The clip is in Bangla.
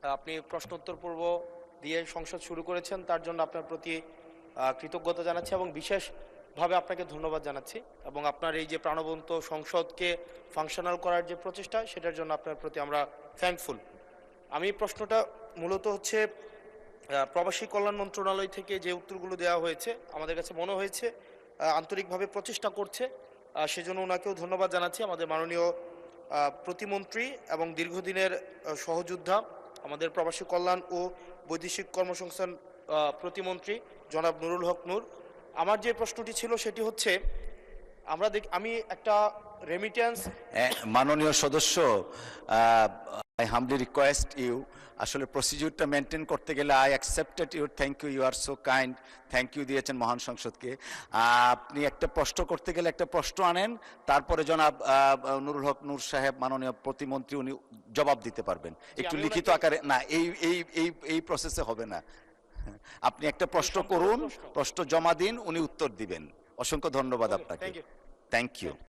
আপনি প্রশ্নোত্তর পর্ব দিয়ে সংসদ শুরু করেছেন, তার জন্য আপনার প্রতি কৃতজ্ঞতা জানাচ্ছি এবং বিশেষভাবে আপনাকে ধন্যবাদ জানাচ্ছি। এবং আপনার এই যে প্রাণবন্ত সংসদকে ফাংশনাল করার যে প্রচেষ্টা, সেটার জন্য আপনার প্রতি আমরা থ্যাঙ্কফুল। আমি প্রশ্নটা মূলত হচ্ছে প্রবাসী কল্যাণ মন্ত্রণালয় থেকে যে উত্তরগুলো দেওয়া হয়েছে, আমাদের কাছে মনে হয়েছে আন্তরিকভাবে প্রচেষ্টা করছে। সেজন্য ওনাকেও ধন্যবাদ জানাচ্ছি। আমাদের মাননীয় প্রতিমন্ত্রী এবং দীর্ঘদিনের সহযোদ্ধা, আমাদের প্রবাসী কল্যাণ ও বৈদেশিক কর্মসংস্থান প্রতিমন্ত্রী জনাব নুরুল হক নূর। আমার যে প্রশ্নটি ছিল সেটি হচ্ছে, আমি একটা রেমিট্যান্স। মাননীয় সদস্য, আই হামলি রিকোয়েস্ট ইউ, আসলে প্রসিডিউরটা মেনটেন করতে গেলে I accepted your thank you, you are so kind, thank you দিয়েছেন মহান সংসদকে। আপনি একটা প্রশ্ন করতে গেলে একটা প্রশ্ন আনেন, তারপরে জনাব নুরুল হক নূর সাহেব মাননীয় প্রতিমন্ত্রী উনি জবাব দিতে পারবেন। একটু লিখিত আকারে না, এই এই এই এই প্রসেসে হবে না। আপনি একটা প্রশ্ন করুন, প্রশ্ন জমা দিন, উনি উত্তর দিবেন। অসংখ্য ধন্যবাদ আপনাকে। Thank you.